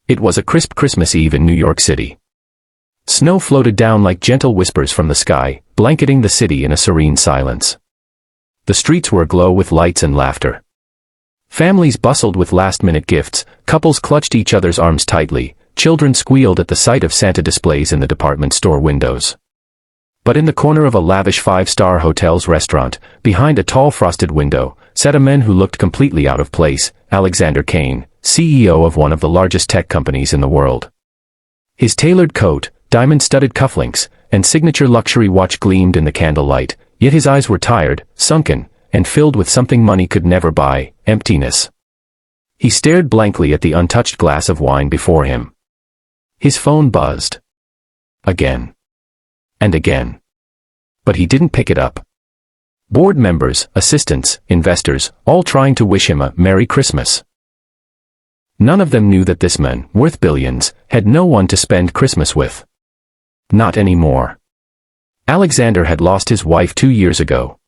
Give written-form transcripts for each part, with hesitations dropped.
It was a crisp Christmas Eve in New York City. Snow floated down like gentle whispers from the sky, blanketing the city in a serene silence. The streets were aglow with lights and laughter. Families bustled with last-minute gifts, couples clutched each other's arms tightly, children squealed at the sight of Santa displays in the department store windows. But in the corner of a lavish five-star hotel's restaurant, behind a tall frosted window, sat a man who looked completely out of place, Alexander Kane, CEO of one of the largest tech companies in the world. His tailored coat, diamond-studded cufflinks, and signature luxury watch gleamed in the candlelight, yet his eyes were tired, sunken, and filled with something money could never buy, emptiness. He stared blankly at the untouched glass of wine before him. His phone buzzed. Again. And again. But he didn't pick it up. Board members, assistants, investors, all trying to wish him a Merry Christmas. None of them knew that this man, worth billions, had no one to spend Christmas with. Not anymore. Alexander had lost his wife 2 years ago.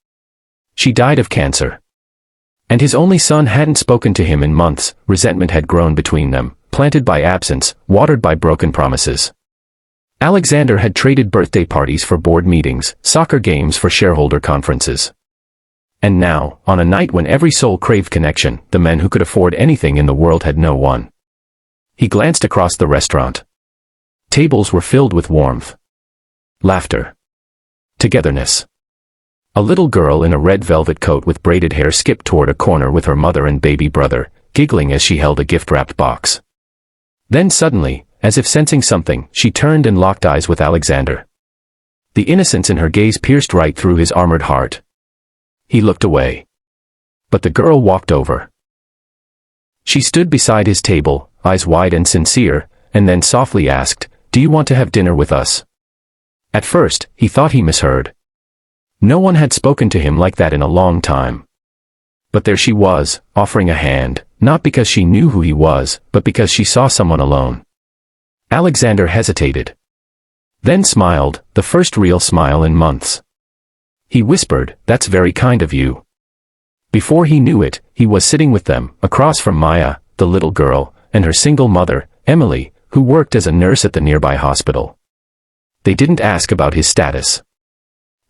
She died of cancer. And his only son hadn't spoken to him in months. Resentment had grown between them, planted by absence, watered by broken promises. Alexander had traded birthday parties for board meetings, soccer games for shareholder conferences. And now, on a night when every soul craved connection, the man who could afford anything in the world had no one. He glanced across the restaurant. Tables were filled with warmth. Laughter. Togetherness. A little girl in a red velvet coat with braided hair skipped toward a corner with her mother and baby brother, giggling as she held a gift-wrapped box. Then suddenly, as if sensing something, she turned and locked eyes with Alexander. The innocence in her gaze pierced right through his armored heart. He looked away. But the girl walked over. She stood beside his table, eyes wide and sincere, and then softly asked, "Do you want to have dinner with us?" At first, he thought he misheard. No one had spoken to him like that in a long time. But there she was, offering a hand, not because she knew who he was, but because she saw someone alone. Alexander hesitated. Then smiled, the first real smile in months. He whispered, "That's very kind of you." Before he knew it, he was sitting with them, across from Maya, the little girl, and her single mother, Emily, who worked as a nurse at the nearby hospital. They didn't ask about his status.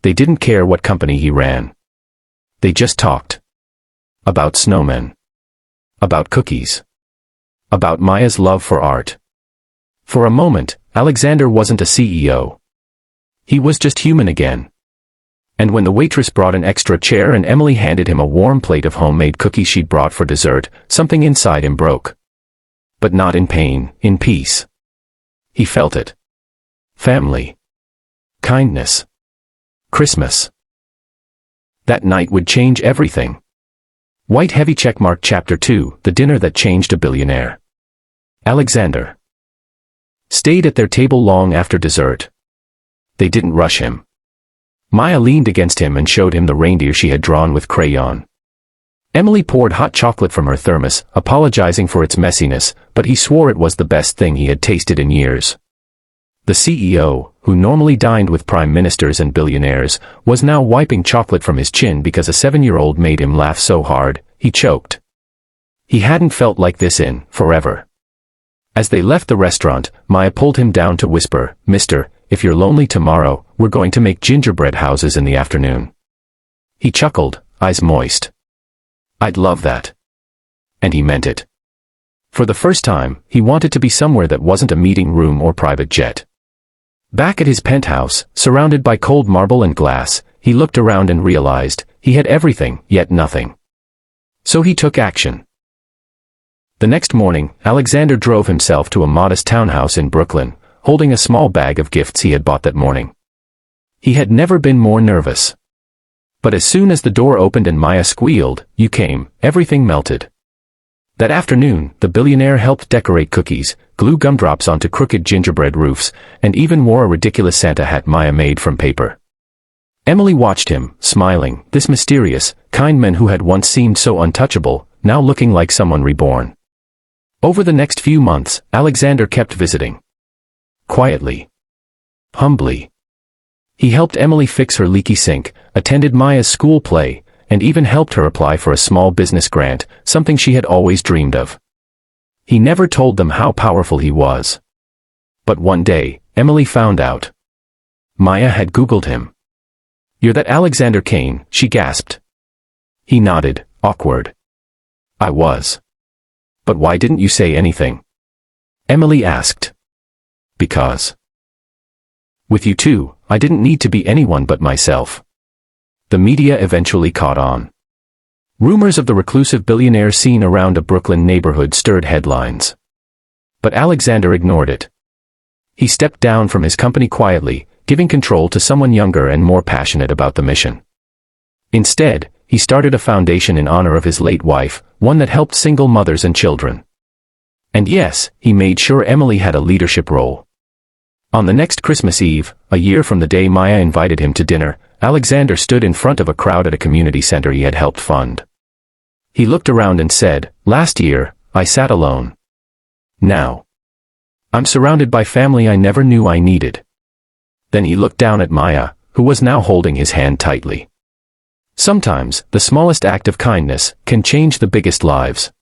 They didn't care what company he ran. They just talked. About snowmen. About cookies. About Maya's love for art. For a moment, Alexander wasn't a CEO. He was just human again. And when the waitress brought an extra chair and Emily handed him a warm plate of homemade cookies she'd brought for dessert, something inside him broke. But not in pain, in peace. He felt it. Family. Kindness. Christmas. That night would change everything. White heavy checkmark Chapter 2, The Dinner That Changed a Billionaire. Alexander stayed at their table long after dessert. They didn't rush him. Maya leaned against him and showed him the reindeer she had drawn with crayon. Emily poured hot chocolate from her thermos, apologizing for its messiness, but he swore it was the best thing he had tasted in years. The CEO, who normally dined with prime ministers and billionaires, was now wiping chocolate from his chin because a 7-year-old made him laugh so hard, he choked. He hadn't felt like this in forever. As they left the restaurant, Maya pulled him down to whisper, "Mister, if you're lonely tomorrow, we're going to make gingerbread houses in the afternoon." He chuckled, eyes moist. "I'd love that." And he meant it. For the first time, he wanted to be somewhere that wasn't a meeting room or private jet. Back at his penthouse, surrounded by cold marble and glass, he looked around and realized, he had everything, yet nothing. So he took action. The next morning, Alexander drove himself to a modest townhouse in Brooklyn, holding a small bag of gifts he had bought that morning. He had never been more nervous. But as soon as the door opened and Maya squealed, "You came," everything melted. That afternoon, the billionaire helped decorate cookies, glue gumdrops onto crooked gingerbread roofs, and even wore a ridiculous Santa hat Maya made from paper. Emily watched him, smiling, this mysterious, kind man who had once seemed so untouchable, now looking like someone reborn. Over the next few months, Alexander kept visiting. Quietly. Humbly. He helped Emily fix her leaky sink, attended Maya's school play, and even helped her apply for a small business grant, something she had always dreamed of. He never told them how powerful he was. But one day, Emily found out. Maya had Googled him. "You're that Alexander Kane," she gasped. He nodded, awkward. "I was. But why didn't you say anything?" Emily asked. "Because. With you two, I didn't need to be anyone but myself." The media eventually caught on. Rumors of the reclusive billionaire seen around a Brooklyn neighborhood stirred headlines. But Alexander ignored it. He stepped down from his company quietly, giving control to someone younger and more passionate about the mission. Instead, he started a foundation in honor of his late wife, one that helped single mothers and children. And yes, he made sure Emily had a leadership role. On the next Christmas Eve, a year from the day Maya invited him to dinner, Alexander stood in front of a crowd at a community center he had helped fund. He looked around and said, "Last year, I sat alone. Now, I'm surrounded by family I never knew I needed." Then he looked down at Maya, who was now holding his hand tightly. Sometimes, the smallest act of kindness can change the biggest lives.